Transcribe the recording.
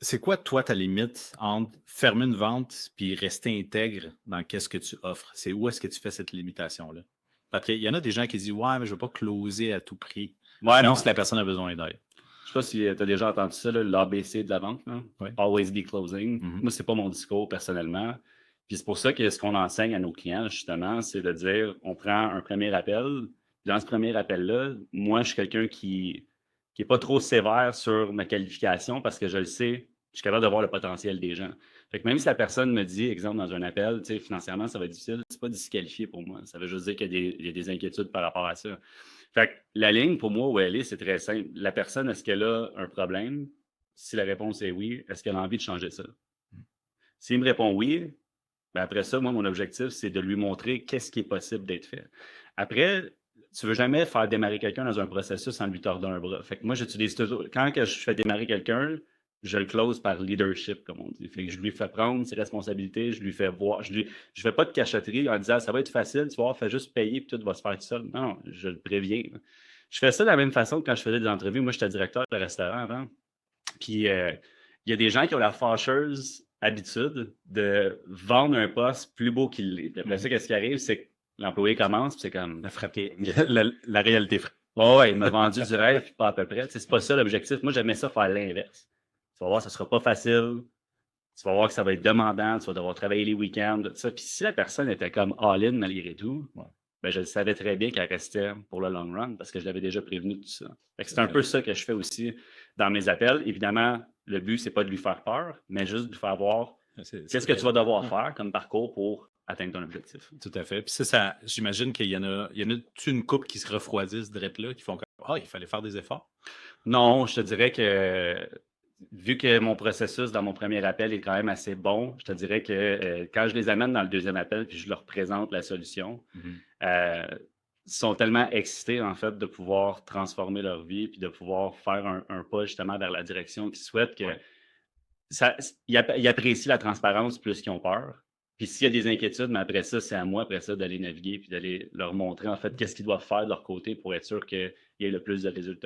C'est quoi, toi, ta limite entre fermer une vente puis rester intègre dans qu'est-ce que tu offres? C'est où est-ce que tu fais cette limitation-là? Parce qu'il y en a des gens qui disent: «Ouais, mais je veux pas closer à tout prix», Ouais, même non. si la personne a besoin d'aide. Je sais pas si tu as déjà entendu ça, là, l'ABC de la vente, là. Oui. Always be closing. Mmh. Moi, c'est pas mon discours personnellement. Puis c'est pour ça que ce qu'on enseigne à nos clients, justement, c'est de dire on prend un premier appel. Puis dans ce premier appel-là, moi, je suis quelqu'un qui est pas trop sévère sur ma qualification parce que je le sais, je suis capable de voir le potentiel des gens. Fait que même si la personne me dit, exemple, dans un appel, tu sais, financièrement, ça va être difficile, c'est pas disqualifié pour moi. Ça veut juste dire qu'il y a des inquiétudes par rapport à ça. Fait que la ligne, pour moi, où elle est, c'est très simple. La personne, est-ce qu'elle a un problème? Si la réponse est oui, est-ce qu'elle a envie de changer ça? S'il me répond oui, ben après ça, moi, mon objectif, c'est de lui montrer qu'est-ce qui est possible d'être fait. Après, tu veux jamais faire démarrer quelqu'un dans un processus en lui tordant un bras. Fait que moi, j'utilise toujours, quand que je fais démarrer quelqu'un, je le close par leadership, comme on dit. Fait que je lui fais prendre ses responsabilités, je lui fais voir, je fais pas de cachotterie en disant ça va être facile, tu vas voir, fais juste payer puis tout va se faire tout seul. Non, je le préviens. Je fais ça de la même façon que quand je faisais des entrevues. Moi, j'étais directeur de restaurant avant. Puis il y a des gens qui ont la fâcheuse habitude de vendre un poste plus beau qu'il l'est. Puis après ça, qu'est-ce qui arrive, c'est que l'employé commence, puis c'est comme La frappé la réalité frappe. oh, ouais, il m'a vendu du rêve, puis pas à peu près. Tu sais, c'est pas ça l'objectif. Moi, j'aimais ça faire l'inverse. Tu vas voir, ça sera pas facile. Tu vas voir que ça va être demandant. Tu vas devoir travailler les week-ends, tout ça. Puis si la personne était comme all-in malgré tout, Ouais, ben, je savais très bien qu'elle restait pour le long run parce que je l'avais déjà prévenu de tout ça. Fait que tout c'est à un fait. peu ça que je fais aussi dans mes appels. Évidemment, le but, c'est pas de lui faire peur, mais juste de lui faire voir C'est qu'est-ce que tu vas réel. devoir Ouais, faire comme parcours pour atteindre ton objectif. tout à fait. Puis ça j'imagine qu'il y en a une couple qui se refroidissent direct là, qui font comme: «Ah, il fallait faire des efforts». Non, je te dirais que vu que mon processus dans mon premier appel est quand même assez bon, je te dirais que quand je les amène dans le deuxième appel puis je leur présente la solution, Mmh. euh, ils sont tellement excités en fait de pouvoir transformer leur vie puis de pouvoir faire un pas justement vers la direction qu'ils souhaitent que Ouais. ça, ils apprécient la transparence plus qu'ils ont peur. Puis s'il y a des inquiétudes, mais après ça, c'est à moi après ça d'aller naviguer puis d'aller leur montrer en fait qu'est-ce qu'ils doivent faire de leur côté pour être sûr qu'il y ait le plus de résultats